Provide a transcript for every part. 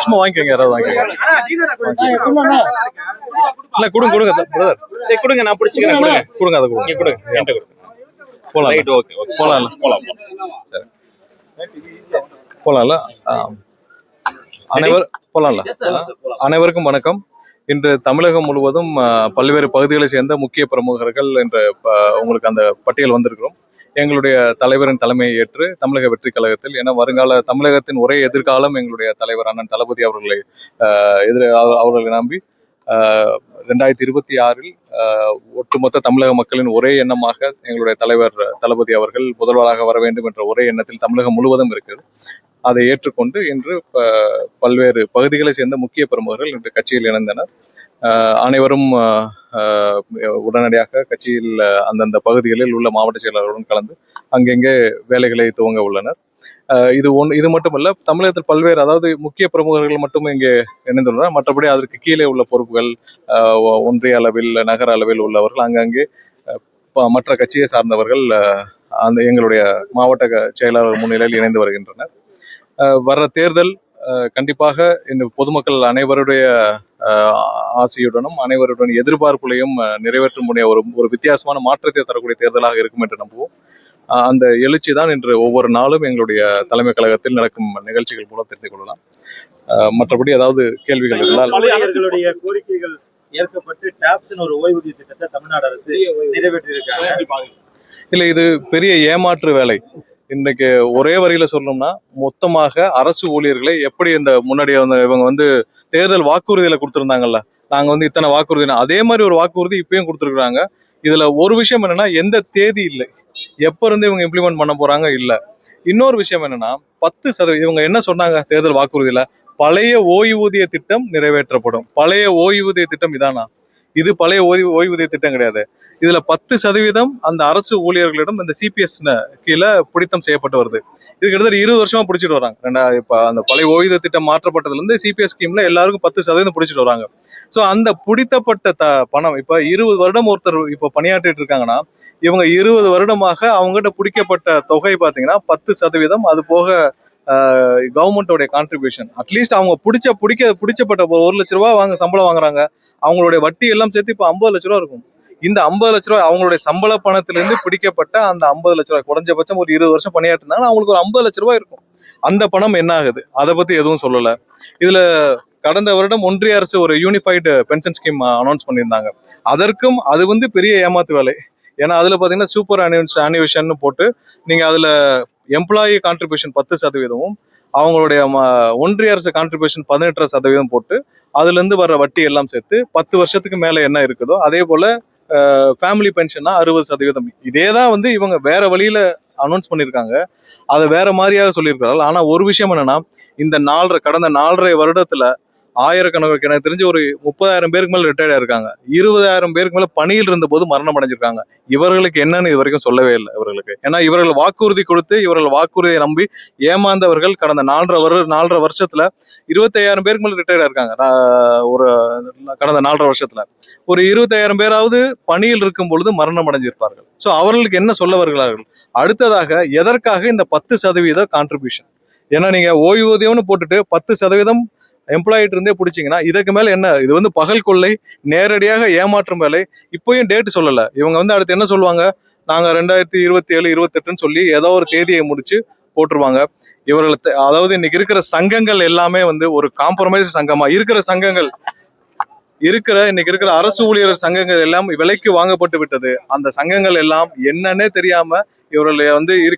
சும்மா வாங்கிக்கோங்க, யாராவது வாங்கிக்கோங்க. இல்ல கொடுங்க கொடுங்க பிரதர். சரி கொடுங்க, நான் பிடிச்சிக்கிறேன். கொடுங்க கொடுங்க, அதை கொடுங்க. கொடுங்க என்கிட்ட கொடுங்க. போலாம். ரைட், ஓகே போலாம்ல. போலாம். சரி போலாம்ல. போலாம்ல. அனைவருக்கும் வணக்கம். இன்று தமிழகம் முழுவதும் பல்வேறு பகுதிகளை சேர்ந்த முக்கிய பிரமுகர்கள் என்ற உங்களுக்கு அந்த பட்டியல் வந்திருக்கிறோம். எங்களுடைய தலைவரின் தலைமையை ஏற்று தமிழக வெற்றி கழகத்தில், ஏன்னா வருங்கால தமிழகத்தின் ஒரே எதிர்காலம் எங்களுடைய தலைவர் அண்ணன் தளபதி அவர்களை நம்பி 2026 ஒட்டுமொத்த தமிழக மக்களின் ஒரே எண்ணமாக எங்களுடைய தலைவர் தளபதி அவர்கள் முதல்வராக வர வேண்டும் என்ற ஒரே எண்ணத்தில் தமிழகம் முழுவதும் இருக்கிறது. அதை ஏற்றுக்கொண்டு இன்று பல்வேறு பகுதிகளை சேர்ந்த முக்கிய பிரமுகர்கள் இன்று கட்சியில் இணைந்தனர். அனைவரும் உடனடியாக கட்சியில் அந்தந்த பகுதிகளில் உள்ள மாவட்ட செயலாளர்களுடன் கலந்து அங்கெங்கே வேலைகளை துவங்க உள்ளனர். இது மட்டுமல்ல, தமிழகத்தில் பல்வேறு, அதாவது முக்கிய பிரமுகர்கள் மட்டும் இங்கே இணைந்துள்ளனர். மற்றபடி அதற்கு கீழே உள்ள பொறுப்புகள் ஒன்றிய அளவில், நகர அளவில் உள்ளவர்கள், அங்கங்கே மற்ற கட்சியை சார்ந்தவர்கள் அந்த எங்களுடைய மாவட்ட செயலாளர் முன்னிலையில் இணைந்து வருகின்றனர். வர்ற தேர்தல் கண்டிப்பாக இந்த பொதுமக்கள் அனைவருடைய ஆசையுடனும் அனைவருடன் எதிர்பார்ப்புகளையும் நிறைவேற்றும் முடிய ஒரு வித்தியாசமான மாற்றத்தை தரக்கூடிய தேர்தலாக இருக்கும் என்று நம்புவோம். அந்த எழுச்சி தான் இன்று ஒவ்வொரு நாளும் எங்களுடைய தலைமை கழகத்தில் நடக்கும் நிகழ்ச்சிகள் மூலம் தெரிந்து கொள்ளலாம். மற்றபடி ஏதாவது கேள்விகள் இருந்தால், அவர்களுடைய கோரிக்கைகள் ஏற்கப்பட்டு டாப்ஸ் ஒரு ஓய்வூதிய திட்டத்தை தமிழ்நாடு அரசு நிறைவேற்றியிருக்காங்க. இல்லை, இது பெரிய ஏமாற்று வேலை. இன்னைக்கு ஒரே வரியில சொல்லணும்னா, மொத்தமாக அரசு ஊழியர்களை எப்படி இந்த முன்னாடி இவங்க தேர்தல் வாக்குறுதியில கொடுத்திருந்தாங்கல்ல, நாங்க இத்தனை வாக்குறுதி, அதே மாதிரி ஒரு வாக்குறுதி இப்பயும் கொடுத்துருக்காங்க. இதுல ஒரு விஷயம் என்னன்னா, எந்த தேதி இல்லை, எப்ப இருந்து இவங்க இம்ப்ளிமெண்ட் பண்ண போறாங்க இல்ல. இன்னொரு விஷயம் என்னன்னா, 10% இவங்க என்ன சொன்னாங்க தேர்தல் வாக்குறுதியில, பழைய ஓய்வூதிய திட்டம் நிறைவேற்றப்படும். பழைய ஓய்வூதிய திட்டம் இதானா? இது பழைய ஓய்வூதிய திட்டம் கிடையாது. இதுல 10% அந்த அரசு ஊழியர்களிடம் இந்த சிபிஎஸ் கீழே பிடித்தம் செய்யப்பட்டு வருது. இது கிட்டத்தட்ட 20 வருஷமா பிடிச்சிட்டு வராங்க. இப்ப அந்த பழைய ஓய்வூதிய திட்டம் மாற்றப்பட்டதுல இருந்து சிபிஎஸ் ஸ்கீம்ல எல்லாருக்கும் 10% பிடிச்சிட்டு வராங்க. ஸோ அந்த பிடித்தப்பட்ட பணம் இப்ப 20 வருடம் ஒருத்தர் இப்ப பணியாற்றிட்டு இருக்காங்கன்னா, இவங்க 20 வருடமாக அவங்ககிட்ட பிடிக்கப்பட்ட தொகை பாத்தீங்கன்னா 10%, அது போக கவர்மெண்டோடைய கான்ட்ரிபியூஷன், அட்லீஸ்ட் அவங்க பிடிச்சப்பட்ட 1 லட்ச ரூபா சம்பளம் வாங்குறாங்க, அவங்களுடைய வட்டி எல்லாம் சேர்த்து இப்ப 50 லட்ச ரூபா இருக்கும். இந்த 50 லட்ச ரூபாய் அவங்களுடைய சம்பள பணத்திலிருந்து பிடிக்கப்பட்ட அந்த 50 லட்ச ரூபாய், குறைஞ்சபட்சம் ஒரு 20 வருஷம் பணியாற்றினாங்கன்னா அவங்களுக்கு ஒரு 50 லட்ச ரூபாய் இருக்கும். அந்த பணம் என்ன ஆகுது, அதை பத்தி எதுவும் சொல்லல. இதுல கடந்த வருடம் ஒன்றிய அரசு ஒரு யூனிஃபைடு பென்ஷன் ஸ்கீம் அனௌன்ஸ் பண்ணியிருந்தாங்க. அதற்கும் அது பெரிய ஏமாத்து வேலை. ஏன்னா அதுல பாத்தீங்கன்னா சூப்பர் அனிவேஷன் போட்டு நீங்க அதுல எம்ப்ளாயி கான்ட்ரிபியூஷன் 10%, அவங்களுடைய ஒன்றிய அரசு கான்ட்ரிபியூஷன் 18% போட்டு அதுல இருந்து வர்ற வட்டி எல்லாம் சேர்த்து 10 வருஷத்துக்கு மேல என்ன இருக்குதோ அதே போல ஃபேமிலி பென்ஷன்னா 60%. இதேதான் இவங்க வேற வழியில அனௌன்ஸ் பண்ணியிருக்காங்க, அதை வேற மாதிரியாக சொல்லியிருக்கிறார்கள். ஆனா ஒரு விஷயம் என்னன்னா, இந்த கடந்த 4.5 வருடத்துல ஆயிரக்கணக்கான, எனக்கு தெரிஞ்சு ஒரு 30,000 பேருக்கு மேல ரிட்டையர்ட் ஆயிருக்காங்க. 20,000 பேருக்கு மேல பணியில் இருந்த போது மரணம் அடைஞ்சிருக்காங்க. இவர்களுக்கு என்னன்னு இது வரைக்கும் சொல்லவே இல்லை இவர்களுக்கு. ஏன்னா இவர்கள் வாக்குறுதி கொடுத்து, இவர்கள் வாக்குறுதியை நம்பி ஏமாந்தவர்கள் கடந்த 4.5 வருஷத்துல 25,000 பேருக்கு மேல ரிட்டையர்ட் ஆயிருக்காங்க. ஒரு கடந்த 4.5 வருஷத்துல ஒரு 25,000 பேராவது பணியில் இருக்கும் பொழுது மரணம் அடைஞ்சிருப்பார்கள். ஸோ அவர்களுக்கு என்ன சொல்ல வருகிறார்கள்? அடுத்ததாக எதற்காக இந்த 10% கான்ட்ரிபியூஷன்? ஏன்னா நீங்க ஓய்வூதியம்னு போட்டுட்டு 10% எம்ப்ளாயிட்டு இருந்தே பிடிச்சிங்கன்னா இதுக்கு மேல என்ன? இது பகல் கொள்ளை, நேரடியாக ஏமாற்றும் வேலை. இப்பயும் டேட் சொல்லல இவங்க. அடுத்து என்ன சொல்லுவாங்க, நாங்க 2027, 28 சொல்லி ஏதோ ஒரு தேதியை முடிச்சு போட்டுருவாங்க. இவர்கள் அதாவது இன்னைக்கு இருக்கிற சங்கங்கள் எல்லாமே ஒரு காம்ப்ரமைஸ் சங்கமா இருக்கிற சங்கங்கள் இன்னைக்கு இருக்கிற அரசு ஊழியர் சங்கங்கள் எல்லாம் விலைக்கு வாங்கப்பட்டு விட்டது. அந்த சங்கங்கள் எல்லாம் என்னன்னே தெரியாம இவர்கள்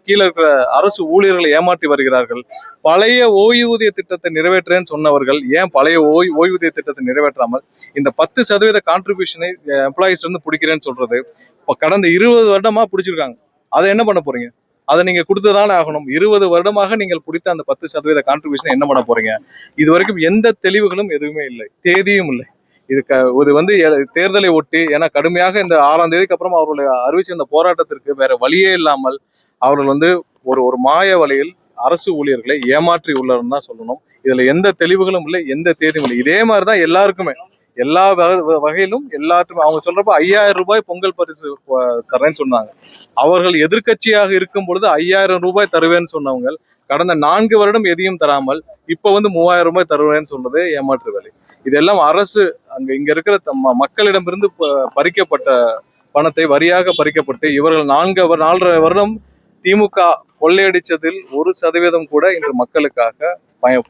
கீழே இருக்கிற அரசு ஊழியர்களை ஏமாற்றி வருகிறார்கள். பழைய ஓய்வூதிய திட்டத்தை நிறைவேற்றேன்னு சொன்னவர்கள் ஏன் பழைய ஓய்வூதிய திட்டத்தை நிறைவேற்றாமல் இந்த 10% கான்ட்ரிபியூஷனை எம்ப்ளாயிஸ் பிடிக்கிறேன்னு சொல்றது? இப்போ கடந்த 20 வருடமா பிடிச்சிருக்காங்க. அதை என்ன பண்ண போறீங்க? அதை நீங்க கொடுத்துதானே ஆகணும். 20 வருடமாக நீங்கள் பிடித்த அந்த 10% கான்ட்ரிபியூஷன் என்ன பண்ண போறீங்க? இது வரைக்கும் எந்த தெளிவுகளும் எதுவுமே இல்லை, தேதியும் இல்லை. இது தேர்தலை ஒட்டி, ஏன்னா கடுமையாக இந்த 6ஆம் தேதிக்கு அப்புறம் அவர்களுடைய அறிவிச்ச இந்த போராட்டத்திற்கு வேற வழியே இல்லாமல் அவர்கள் ஒரு மாய வலையில் அரசு ஊழியர்களை ஏமாற்றி உள்ளார்னு தான் சொல்லணும். இதுல எந்த தெளிவுகளும் இல்லை, எந்த தேதியும் இல்லை. இதே மாதிரிதான் எல்லாருக்குமே, எல்லா வகையிலும் எல்லாருக்குமே. அவங்க சொல்றப்ப 5,000 ரூபாய் பொங்கல் பரிசு தரேன்னு சொன்னாங்க. அவர்கள் எதிர்கட்சியாக இருக்கும் பொழுது 5,000 ரூபாய் தருவேன்னு சொன்னவங்க கடந்த 4 வருடம் எதையும் தராமல் இப்ப வந்து 3000 ரூபாய் தருவேன்னு சொல்றது ஏமாற்று வேலை. இதெல்லாம் அரசு இங்க இருக்கிற மக்களிடமிருந்து பறிக்கப்பட்ட பணத்தை வரியாக பறிக்கப்பட்டு இவர்கள் 4.5 வருடம் திமுக கொள்ளையடிச்சதில் 1% கூட இன்று மக்களுக்காக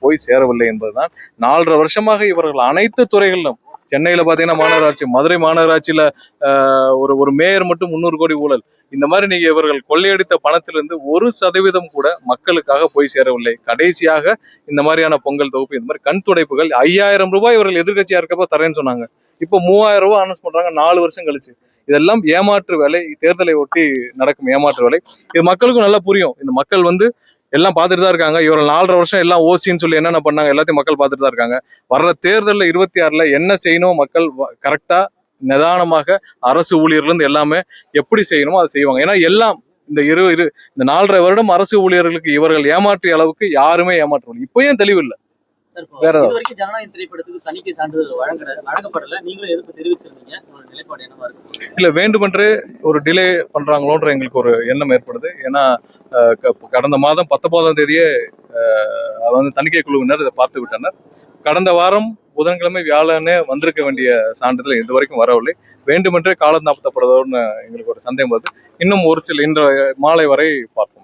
போய் சேரவில்லை என்பதுதான். 4.5 வருஷமாக இவர்கள் அனைத்து துறைகளிலும், சென்னையில பாத்தீங்கன்னா மாநகராட்சி, மதுரை மாநகராட்சியில ஒரு மேயர் மட்டும் 300 கோடி ஊழல். இந்த மாதிரி நீங்க இவர்கள் கொள்ளையடித்த பணத்திலிருந்து 1% கூட மக்களுக்காக போய் சேரவில்லை. கடைசியாக இந்த மாதிரியான பொங்கல் தொகுப்பு, இந்த மாதிரி கண் துடைப்புகள் 5000 ரூபாய் இவர்கள் எதிர்கட்சியா இருக்கப்ப தரேன்னு சொன்னாங்க. இப்போ 3000 ரூபாய் அனௌன்ஸ் பண்றாங்க 4 வருஷம் கழிச்சு. இதெல்லாம் ஏமாற்று வேலை, தேர்தலை ஒட்டி நடக்கும் ஏமாற்று வேலை. இது மக்களுக்கும் நல்லா புரியும். இந்த மக்கள் வந்து எல்லாம் பார்த்துட்டு தான் இருக்காங்க. இவர்கள் 4.5 வருஷம் எல்லாம் ஓசின்னு சொல்லி என்னென்ன பண்ணாங்க எல்லாத்தையும் மக்கள் பார்த்துட்டு தான் இருக்காங்க. வர்ற தேர்தலில் 26ல என்ன செய்யணும், மக்கள் கரெக்டா நிதானமாக அரசு ஊழியர்கள் இருந்து எல்லாமே எப்படி செய்யணுமோ அதை செய்வாங்க. ஏன்னா எல்லாம் இந்த 4.5 வருடம் அரசு ஊழியர்களுக்கு இவர்கள் ஏமாற்றிய அளவுக்கு யாருமே ஏமாற்றவில்லை. இப்போ ஏன் தெளிவில்லை. வேற ஏதாவது ஜனநாயக திரைப்படத்துக்கு தணிக்கை சான்றிதழ் வழங்கப்படல, நீங்களும் எதிர்ப்பு தெரிவிச்சிருந்தீங்க. நிலைப்பாடு என்னவா இருக்கு? இல்ல, வேண்டுமென்றே ஒரு டிலே பண்றாங்களோன்ற எங்களுக்கு ஒரு எண்ணம் ஏற்படுது. ஏன்னா கடந்த மாதம் 19ஆம் தேதியே வந்து தணிக்கை குழுவினர் இதை பார்த்து விட்டனர். கடந்த வாரம் புதன்கிழமை வியாழனே வந்திருக்க வேண்டிய சான்றிதழ் இது வரைக்கும் வரவில்லை. வேண்டுமென்றே காலம் தாமதப்படுவதோன்னு எங்களுக்கு ஒரு சந்தேகம் வருது. இன்னும் ஒரு சில இன்று மாலை வரை பார்ப்போம்.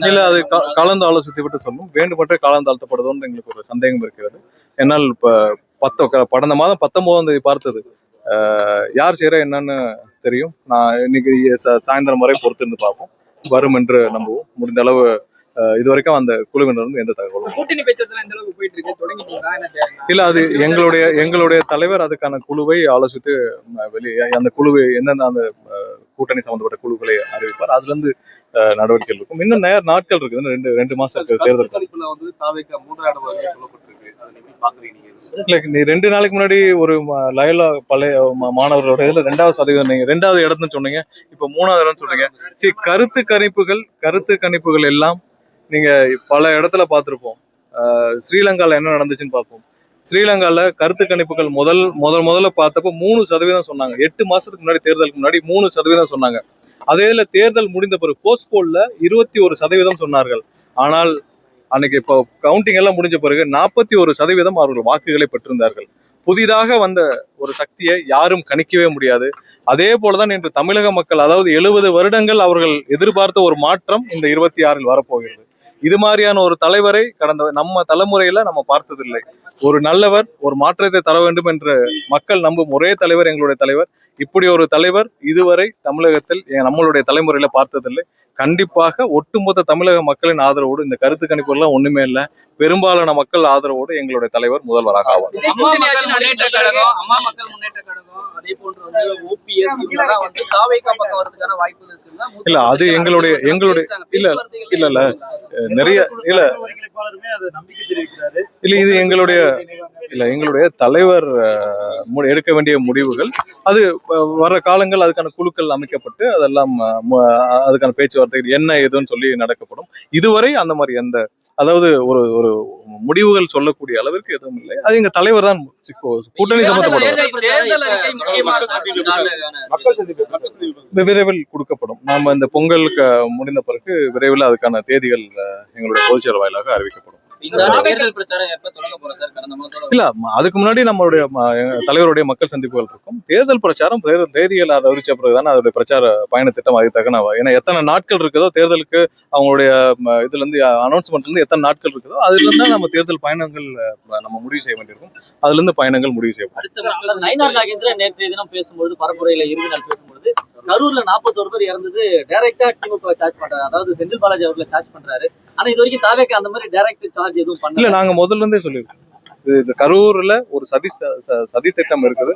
இல்ல, அது கலந்து ஆலோசித்து விட்டு சொல்லும். வேண்டுமென்றே காலம் தாழ்த்தப்படுதோன்னு எங்களுக்கு ஒரு சந்தேகம் இருக்கிறது. என்னால் இப்ப கடந்த மாதம் 19ஆம் தேதி பார்த்தது யார் செய்யற என்னன்னு தெரியும். நான் இன்னைக்கு சாயந்தரம் வரை பொறுத்திருந்து பார்ப்போம். வரும் என்று நம்புவோம். முடிந்த அளவு இதுவரைக்கும் அந்த குழுவினர் வந்து எந்த தகவலும் கூட்டணி பேச்சுவார்த்தை எந்த அளவுக்கு போயிட்டு இருக்கு, தொடங்கிட்டீங்களா? இல்ல, அது எங்களுடைய தலைவர் அதுக்கான குழுவை ஆலோசித்து அந்த குழுவை எந்தெந்த அந்த கூட்டணி சம்பந்தப்பட்ட குழுக்களை அறிவிப்பார். அதுல இருந்து நடவடிக்கைகள் இருக்கும். இன்னும் நாட்கள் இருக்குது. ரெண்டு மாசம் இருக்கு தேர்தல். இல்ல, நீ 2 நாளைக்கு முன்னாடி ஒரு லயோலா பழைய மாணவர்களோட இதுல 2வது சதவீதம், நீங்க 2வது இடம்னு சொன்னீங்க. இப்ப 3வது இடம்னு சொல்றீங்க. சரி, கருத்து கணிப்புகள் எல்லாம் நீங்க பல இடத்துல பார்த்திருப்போம். ஸ்ரீலங்கால என்ன நடந்துச்சுன்னு பார்ப்போம். ஸ்ரீலங்கால கருத்து கணிப்புகள் முதல்ல பார்த்தப்ப 3% சொன்னாங்க. 8 மாசத்துக்கு முன்னாடி, தேர்தலுக்கு முன்னாடி 3% சொன்னாங்க. அதே இதுல தேர்தல் முடிந்த பிறகு போஸ்ட் போல்ல 21% சொன்னார்கள். ஆனால் அன்னைக்கு இப்போ கவுண்டிங் எல்லாம் முடிஞ்ச பிறகு 41% அவர்கள் வாக்குகளை பெற்றிருந்தார்கள். புதிதாக வந்த ஒரு சக்தியை யாரும் கணிக்கவே முடியாது. அதே போலதான் இன்று தமிழக மக்கள், அதாவது 70 வருடங்கள் அவர்கள் எதிர்பார்த்த ஒரு மாற்றம் இந்த 26ல் வரப்போகிறது. இது மாதிரியான ஒரு தலைவரை கடந்த நம்ம தலைமுறையில நம்ம பார்த்ததில்லை. ஒரு நல்லவர், ஒரு மாற்றத்தை தர வேண்டும் என்று மக்கள் நம்பும் ஒரே தலைவர் எங்களுடைய தலைவர். இப்படி ஒரு தலைவர் இதுவரை தமிழகத்தில் நம்மளுடைய தலைமுறையில பார்த்ததில்லை. கண்டிப்பாக ஒட்டுமொத்த தமிழக மக்களின் ஆதரவோடு, இந்த கருத்து கணிப்பு எல்லாம் ஒண்ணுமே இல்லை, பெரும்பாலான மக்கள் ஆதரவோடு எங்களுடைய தலைவர் முதல்வராக ஆவார். அம்மா மக்கள் முன்னேற்ற கழகம் அதே போன்று வந்து OPS இவங்கெல்லாம் வந்து தாவேகா பக்கம் வரதுக்கான வாய்ப்புகள் இருக்குன்னா? இல்ல, அது எங்களுடைய இல்ல நிறைய இல்ல இல்ல இது எங்களுடைய தலைவர் எடுக்க வேண்டிய முடிவுகள். அது வர காலங்கள் அதுக்கான குழுக்கள் அமைக்கப்பட்டு அதெல்லாம் அதுக்கான பேச்சுவார்த்தைகள் என்ன ஏதுன்னு சொல்லி நடக்கப்படும். இதுவரை அந்த மாதிரி அதாவது ஒரு முடிவுகள் சொல்லக்கூடிய அளவிற்கு எதுவும் இல்லை. அது எங்க தலைவர் தான் கூட்டணி சம்பந்தப்படும் விரைவில் கொடுக்கப்படும். நாம இந்த பொங்கலுக்கு முடிந்த பிறகு விரைவில் அதுக்கான தேதிகள் எங்களுடைய பொதுச்செயலர் வாயிலாக அறிவிக்கப்படும். இல்ல, அதுக்கு முன்னாடி நம்மளுடைய தலைவருடைய மக்கள் சந்திப்புகள் இருக்கும். தேர்தல் பிரச்சாரம் தேதிகள் அறிவிச்ச பிறகுதானே அதோடைய பிரச்சார பயண திட்டம் அதுக்காக. ஏன்னா எத்தனை நாட்கள் இருக்குதோ தேர்தலுக்கு, அவங்களுடைய இதுல இருந்து அனௌன்ஸ்மெண்ட்ல இருந்து எத்தனை நாட்கள் இருக்குதோ அதுல இருந்து நம்ம தேர்தல் பயணங்கள் நம்ம முடிவு செய்ய வேண்டியிருக்கும். அதுல இருந்து பயணங்கள் முடிவு செய்யப்படும். நயினார் நாகேந்திரன் நேற்றைய தினம் பேசும்போது, பரப்புரையில இறுதி நாள் பேசும்போது, கரூர்ல 41 பேர் இறந்தது டைரக்டா திமுக சார்ஜ் பண்றாரு, அதாவது செந்தில் பாலாஜி அவர்களை சார்ஜ் பண்றாரு. ஆனா இது வரைக்கும் தாவேக்கு அந்த மாதிரி டைரக்ட் சார்ஜ் எதுவும் பண்ணல. இல்ல, நாங்க முதல்ல இருந்தே சொல்லியிருக்கோம். இது கரூர்ல ஒரு சதி திட்டம் இருக்குது.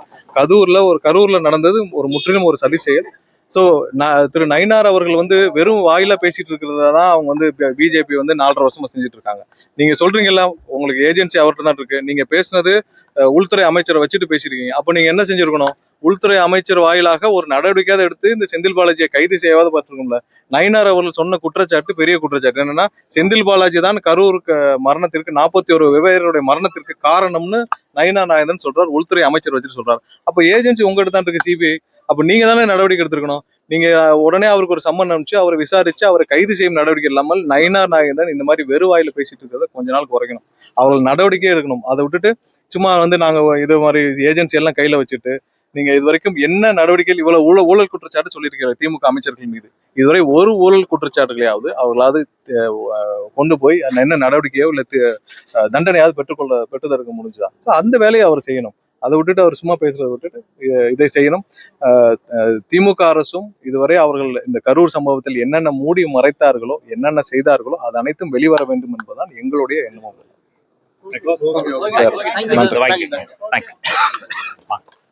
கரூர்ல நடந்தது ஒரு முற்றிலும் ஒரு சதி செயல். ஸோ திரு நயினார் அவர்கள் வந்து வெறும் வாயில பேசிட்டு இருக்கிறதா தான் அவங்க வந்து பிஜேபி வந்து 4.5 வருஷமா செஞ்சுட்டு இருக்காங்க. நீங்க சொல்றீங்கல்ல, உங்களுக்கு ஏஜென்சி அவர்கிட்ட தான் இருக்கு. நீங்க பேசுனது உள்துறை அமைச்சரை வச்சுட்டு பேசிருக்கீங்க. அப்ப நீங்க என்ன செஞ்சிருக்கணும்? உள்துறை அமைச்சர் வாயிலாக ஒரு நடவடிக்கையாவது எடுத்து இந்த செந்தில் பாலாஜியை கைது செய்யாவது பார்த்துருக்கோம்ல. நயினார் அவர்கள் சொன்ன குற்றச்சாட்டு பெரிய குற்றச்சாட்டு. என்னன்னா, செந்தில் பாலாஜி தான் கரூருக்கு மரணத்திற்கு 41 வெவ்வேறுடைய மரணத்திற்கு காரணம்னு நயினார் நாகேந்திரன் சொல்றார், உள்துறை அமைச்சர் வச்சுட்டு சொல்றாரு. அப்ப ஏஜென்சி உங்ககிட்ட தான் இருக்கு, சிபிஐ. அப்ப நீங்க தானே நடவடிக்கை எடுத்திருக்கணும். நீங்க உடனே அவருக்கு ஒரு சம்மன் அனுப்பிச்சு அவரை விசாரிச்சு அவரை கைது செய்யும் நடவடிக்கை இல்லாமல் நயினார் நாகேந்திரன் இந்த மாதிரி வெறுவாயில பேசிட்டு இருக்கிறத கொஞ்ச நாள் குறைக்கணும். அவர்கள் நடவடிக்கையே எடுக்கணும். அதை விட்டுட்டு சும்மா நாங்க இது மாதிரி ஏஜென்சி எல்லாம் கையில வச்சுட்டு நீங்க இது வரைக்கும் என்ன நடவடிக்கைகள் இவ்வளவு ஊழல் குற்றச்சாட்டு சொல்லியிருக்கிற திமுக அமைச்சர்கள் மீது இதுவரை ஒரு ஊழல் குற்றச்சாட்டுகளையாவது அவர்களாவது கொண்டு போய் என்ன நடவடிக்கையோ இல்ல தண்டனையாவது பெற்றுதற்க முடிஞ்சுதா? அந்த வேலையை அவர் செய்யணும். அதை விட்டுட்டு அவர் சும்மா பேசுறதை விட்டுட்டு இதை செய்யணும். திமுக அரசும் இதுவரை அவர்கள் இந்த கரூர் சம்பவத்தில் என்னென்ன மூடி மறைத்தார்களோ என்னென்ன செய்தார்களோ அது அனைத்தும் வெளிவர வேண்டும் என்பதுதான் எங்களுடைய எண்ணமும். Thank you.